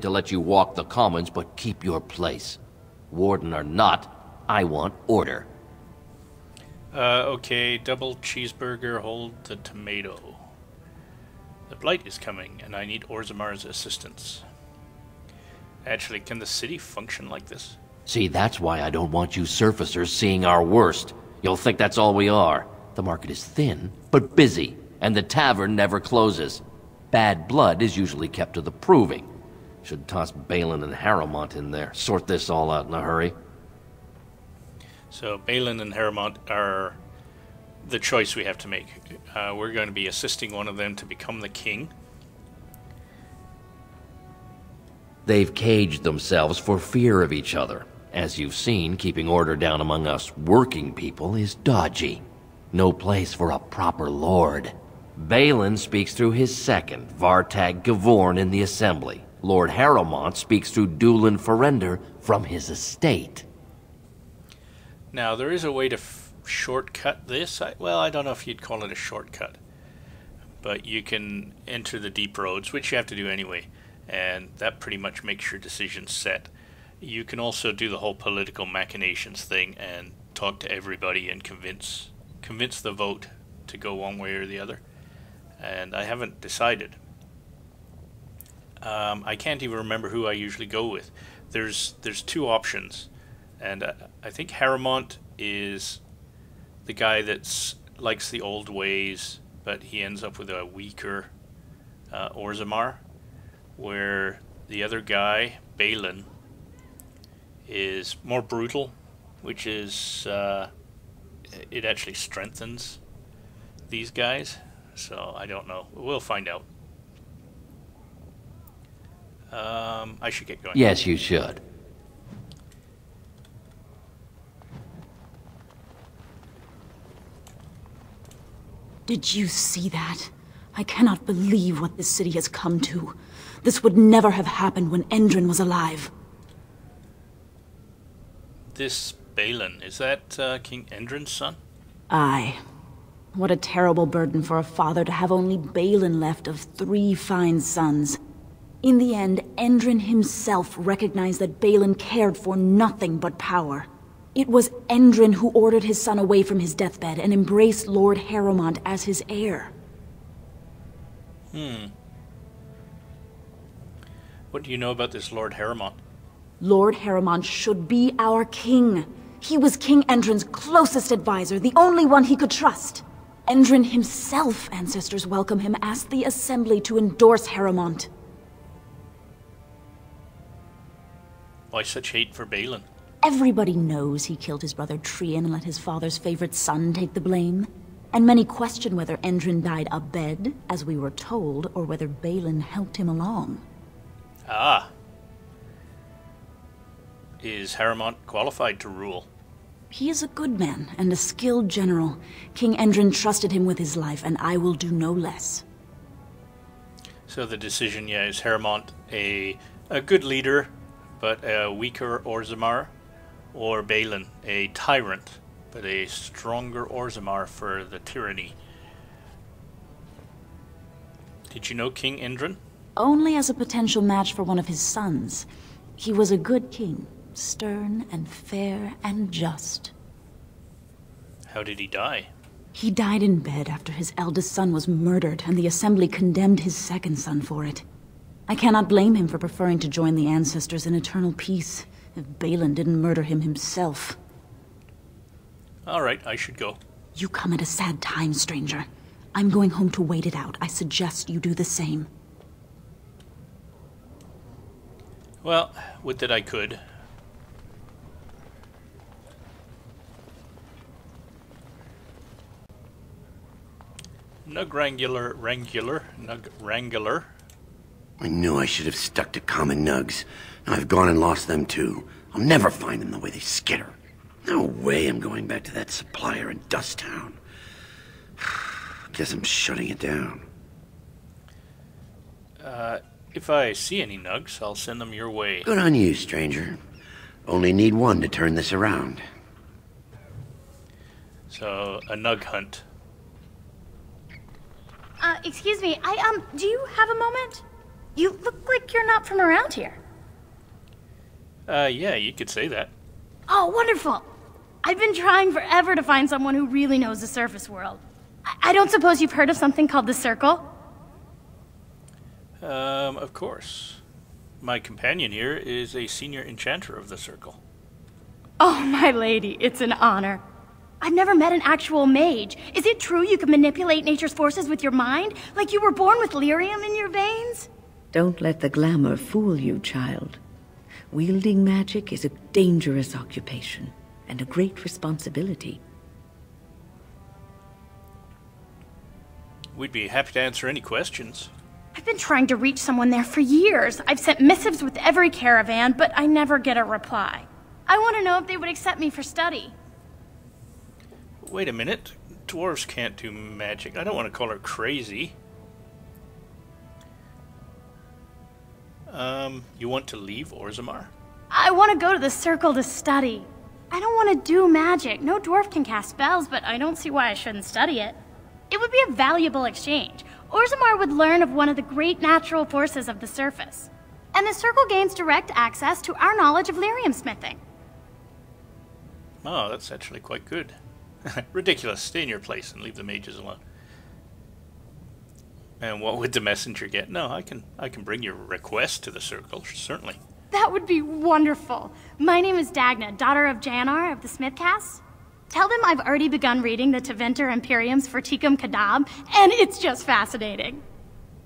To let you walk the commons, but keep your place. Warden or not, I want order. Okay, double cheeseburger, hold the tomato. The Blight is coming, and I need Orzamar's assistance. Actually, can the city function like this? See, that's why I don't want you surfacers seeing our worst. You'll think that's all we are. The market is thin, but busy, and the tavern never closes. Bad blood is usually kept to the proving. Should toss Balin and Harrowmont in there, sort this all out in a hurry. So Balin and Harrowmont are the choice we have to make. We're going to be assisting one of them to become the king. They've caged themselves for fear of each other. As you've seen, keeping order down among us working people is dodgy. No place for a proper lord. Balin speaks through his second, Vartag Gavorn, in the assembly. Lord Harrowmont speaks through Dulin Ferender from his estate. Now, there is a way to shortcut this. Well, I don't know if you'd call it a shortcut. But you can enter the deep roads, which you have to do anyway. And that pretty much makes your decision set. You can also do the whole political machinations thing and talk to everybody and convince the vote to go one way or the other. And I haven't decided. I can't even remember who I usually go with. There's two options, and I think Harrowmont is the guy that likes the old ways, but he ends up with a weaker Orzammar, where the other guy, Balin, is more brutal, which is it actually strengthens these guys. So I don't know. We'll find out. I should get going. Yes, you should. Did you see that? I cannot believe what this city has come to. This would never have happened when Endrin was alive. This Balin, is that King Endrin's son? Aye. What a terrible burden for a father to have only Balin left of 3 fine sons. In the end, Endrin himself recognized that Balin cared for nothing but power. It was Endrin who ordered his son away from his deathbed and embraced Lord Harrowmont as his heir. What do you know about this Lord Harrowmont? Lord Harrowmont should be our king. He was King Endrin's closest advisor, the only one he could trust. Endrin himself, ancestors welcome him, asked the Assembly to endorse Harrowmont. Why such hate for Balin? Everybody knows he killed his brother Trian and let his father's favorite son take the blame. And many question whether Endrin died abed, as we were told, or whether Balin helped him along. Ah. Is Harrowmont qualified to rule? He is a good man and a skilled general. King Endrin trusted him with his life, and I will do no less. So the decision, is Harrowmont a good leader, but a weaker Orzammar, or Balin, a tyrant, but a stronger Orzammar for the tyranny? Did you know King Endrin? Only as a potential match for one of his sons. He was a good king, stern and fair and just. How did he die? He died in bed after his eldest son was murdered, and the Assembly condemned his second son for it. I cannot blame him for preferring to join the ancestors in eternal peace, if Balin didn't murder him himself. Alright, I should go. You come at a sad time, stranger. I'm going home to wait it out. I suggest you do the same. Well, would that I could. Nug Wrangler. I knew I should have stuck to common nugs. Now I've gone and lost them too. I'll never find them the way they skitter. No way I'm going back to that supplier in Dust Town. Guess I'm shutting it down. If I see any nugs, I'll send them your way. Good on you, stranger. Only need one to turn this around. So, a nug hunt. Excuse me, do you have a moment? You look like you're not from around here. Yeah, you could say that. Oh, wonderful. I've been trying forever to find someone who really knows the surface world. I don't suppose you've heard of something called the Circle? Of course. My companion here is a senior enchanter of the Circle. Oh, my lady, it's an honor. I've never met an actual mage. Is it true you can manipulate nature's forces with your mind? Like you were born with lyrium in your veins? Don't let the glamour fool you, child. Wielding magic is a dangerous occupation, and a great responsibility. We'd be happy to answer any questions. I've been trying to reach someone there for years. I've sent missives with every caravan, but I never get a reply. I want to know if they would accept me for study. Wait a minute. Dwarves can't do magic. I don't want to call her crazy. You want to leave Orzammar? I want to go to the Circle to study. I don't want to do magic. No dwarf can cast spells, but I don't see why I shouldn't study it. It would be a valuable exchange. Orzammar would learn of one of the great natural forces of the surface. And the Circle gains direct access to our knowledge of lyrium smithing. Oh, that's actually quite good. Ridiculous. Stay in your place and leave the mages alone. And what would the messenger get? No, I can bring your request to the Circle, certainly. That would be wonderful. My name is Dagna, daughter of Janar of the Smithcast. Tell them I've already begun reading the Teventer Imperium's Verticum Kadab, and it's just fascinating.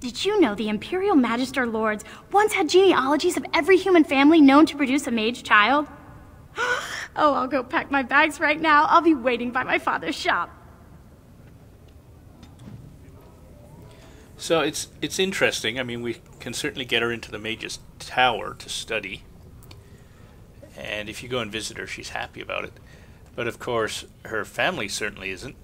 Did you know the Imperial Magister Lords once had genealogies of every human family known to produce a mage child? Oh, I'll go pack my bags right now. I'll be waiting by my father's shop. So it's interesting. I mean, we can certainly get her into the Mage's Tower to study. And if you go and visit her, she's happy about it. But of course, her family certainly isn't.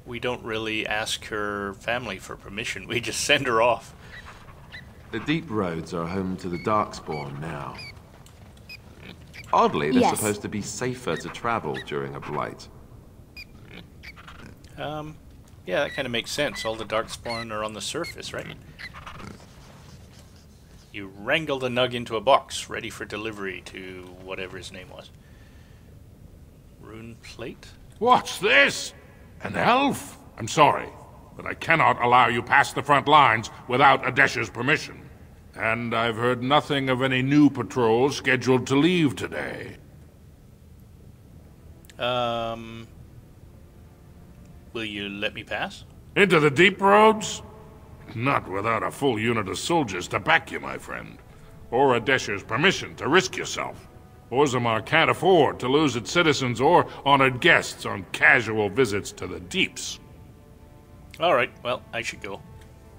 We don't really ask her family for permission. We just send her off. The deep roads are home to the Darkspawn now. Oddly, they're Yes. supposed to be safer to travel during a blight. Yeah, that kind of makes sense. All the Darkspawn are on the surface, right? You wrangle the Nug into a box, ready for delivery to whatever his name was. Rune plate? What's this? An elf? I'm sorry, but I cannot allow you past the front lines without Adesh's permission. And I've heard nothing of any new patrols scheduled to leave today. Will you let me pass? Into the deep roads? Not without a full unit of soldiers to back you, my friend. Or Adesh's permission to risk yourself. Orzammar can't afford to lose its citizens or honored guests on casual visits to the deeps. Alright, well, I should go.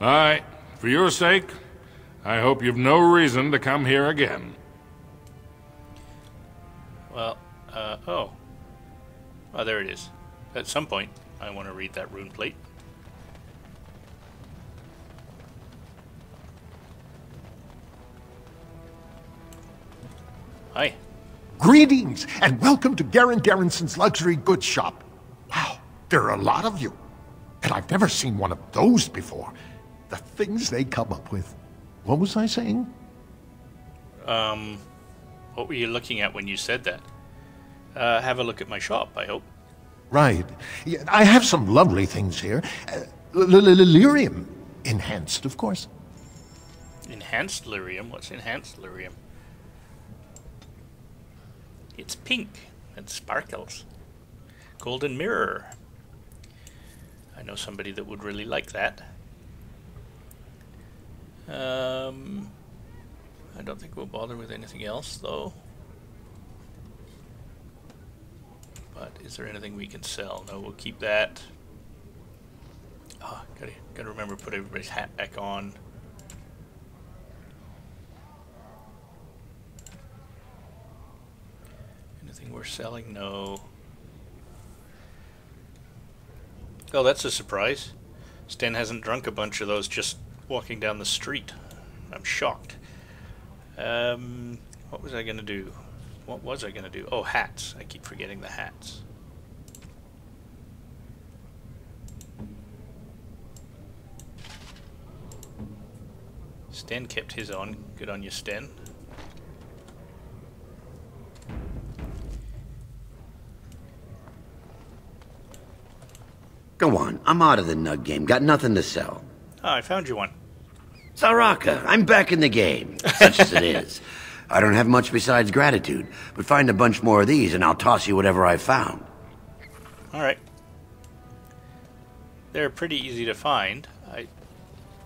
Aye, for your sake, I hope you've no reason to come here again. Well, oh, there it is. At some point, I want to read that rune plate. Hi. Greetings, and welcome to Garen Garrison's luxury goods shop. Wow, there are a lot of you. And I've never seen one of those before. The things they come up with. What was I saying? What were you looking at when you said that? Have a look at my shop, I hope. Right. Yeah, I have some lovely things here. Lyrium. Enhanced, of course. Enhanced lyrium? What's enhanced lyrium? It's pink and sparkles. Golden mirror. I know somebody that would really like that. I don't think we'll bother with anything else, though. But is there anything we can sell? No, we'll keep that. Oh, gotta remember to put everybody's hat back on. Anything we're selling? No. Oh, that's a surprise. Sten hasn't drunk a bunch of those just walking down the street. I'm shocked. What was I gonna do? What was I gonna do? Oh, hats. I keep forgetting the hats. Sten kept his on. Good on you, Sten. Go on, I'm out of the nug game. Got nothing to sell. Oh, I found you one. Saraka, I'm back in the game, such as it is. I don't have much besides gratitude, but find a bunch more of these and I'll toss you whatever I found. Alright. They're pretty easy to find.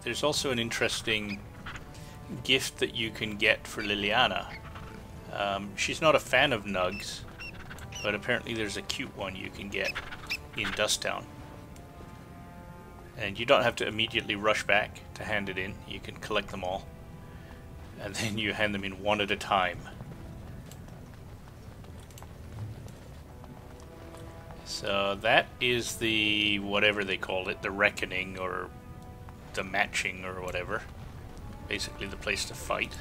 There's also an interesting gift that you can get for Liliana. She's not a fan of nugs, but apparently there's a cute one you can get in Dusttown. And you don't have to immediately rush back to hand it in. You can collect them all. And then you hand them in one at a time. So that is the, whatever they called it, the reckoning or the matching or whatever. Basically the place to fight.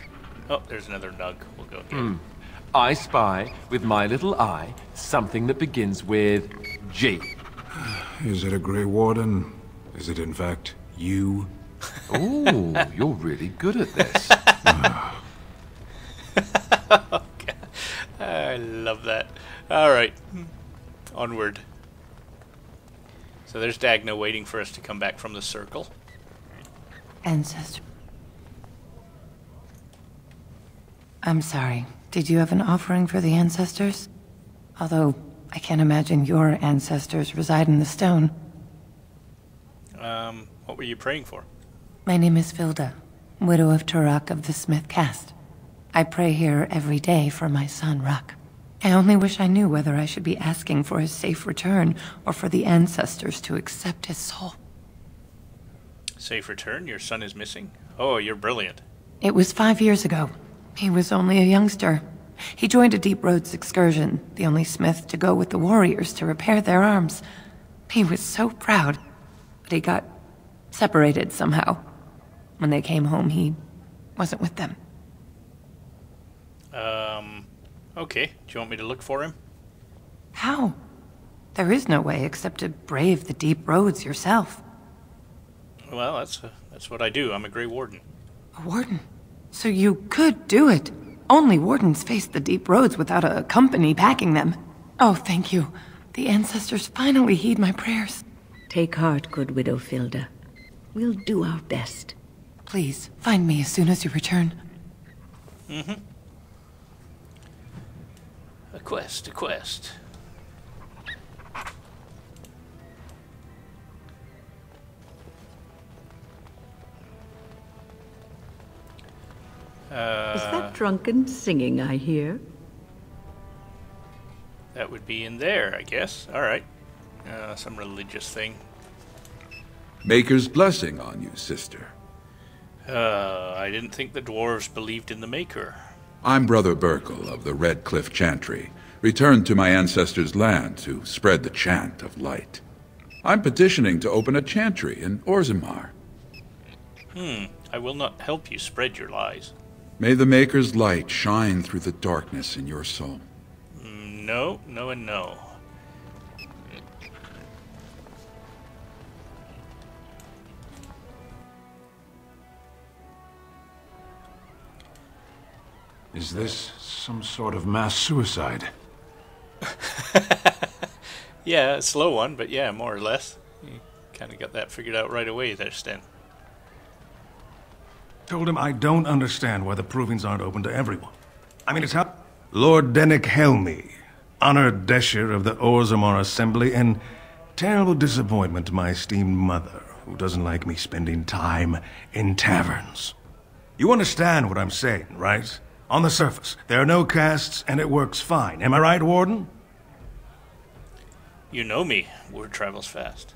Oh, there's another nug. We'll go again. I spy, with my little eye, something that begins with G. Is it a Grey Warden? Is it in fact you? Ooh, you're really good at this. Okay. I love that. Alright. Onward. So there's Dagna waiting for us to come back from the circle. Ancestor. I'm sorry. Did you have an offering for the ancestors? Although, I can't imagine your ancestors reside in the stone. What were you praying for? My name is Vilda, widow of Turok of the Smith caste. I pray here every day for my son, Ruck. I only wish I knew whether I should be asking for his safe return or for the ancestors to accept his soul. Safe return? Your son is missing? Oh, you're brilliant. It was 5 years ago. He was only a youngster. He joined a Deep Roads excursion, the only smith to go with the warriors to repair their arms. He was so proud, but he got separated somehow. When they came home, he wasn't with them. Okay. Do you want me to look for him? How? There is no way except to brave the Deep Roads yourself. Well, that's what I do. I'm a Grey Warden. A warden? So you could do it. Only wardens face the Deep Roads without a company backing them. Oh, thank you. The ancestors finally heed my prayers. Take heart, good Widow Filda. We'll do our best. Please, find me as soon as you return. Mm-hmm. A quest. Is that drunken singing I hear? That would be in there, I guess. Alright. Some religious thing. Maker's blessing on you, sister. I didn't think the dwarves believed in the Maker. I'm Brother Burkle of the Red Cliff Chantry, returned to my ancestors' land to spread the chant of light. I'm petitioning to open a chantry in Orzammar. I will not help you spread your lies. May the Maker's light shine through the darkness in your soul. No, and no. Is this some sort of mass suicide? Yeah, a slow one, but yeah, more or less. You kind of got that figured out right away there, Sten. Told him I don't understand why the provings aren't open to everyone. I mean, it's how... Lord Dennick Helmy, honored Desher of the Orzammar Assembly, and terrible disappointment to my esteemed mother, who doesn't like me spending time in taverns. You understand what I'm saying, right? On the surface, there are no castes, and it works fine. Am I right, Warden? You know me. Word travels fast.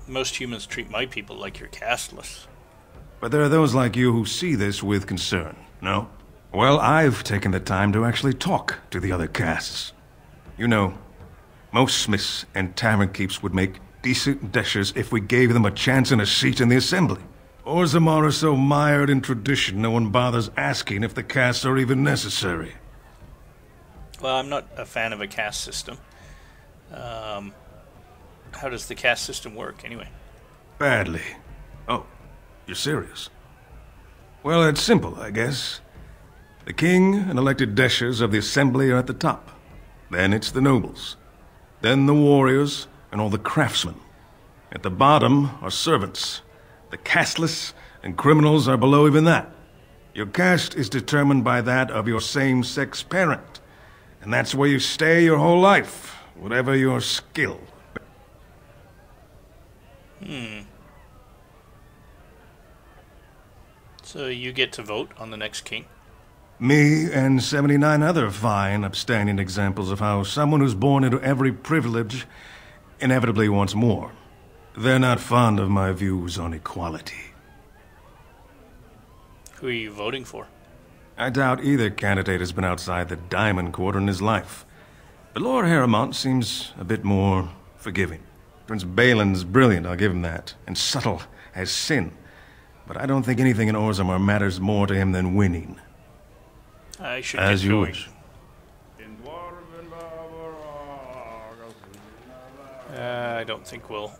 Most humans treat my people like you're casteless. But there are those like you who see this with concern, no? Well, I've taken the time to actually talk to the other castes. You know, most smiths and tavern keeps would make decent deshers if we gave them a chance and a seat in the assembly. Orzammar are so mired in tradition, no one bothers asking if the castes are even necessary. Well, I'm not a fan of a caste system. How does the caste system work, anyway? Badly. Oh, you're serious? Well, it's simple, I guess. The king and elected deshers of the assembly are at the top. Then it's the nobles. Then the warriors and all the craftsmen. At the bottom are servants. The casteless and criminals are below even that. Your caste is determined by that of your same-sex parent. And that's where you stay your whole life, whatever your skill. So you get to vote on the next king? Me and 79 other fine, upstanding examples of how someone who's born into every privilege inevitably wants more. They're not fond of my views on equality. Who are you voting for? I doubt either candidate has been outside the Diamond Quarter in his life. But Lord Harrowmont seems a bit more forgiving. Prince Balin's brilliant, I'll give him that, and subtle as sin. But I don't think anything in Orzammar matters more to him than winning. I should As get you going. wish. I don't think we'll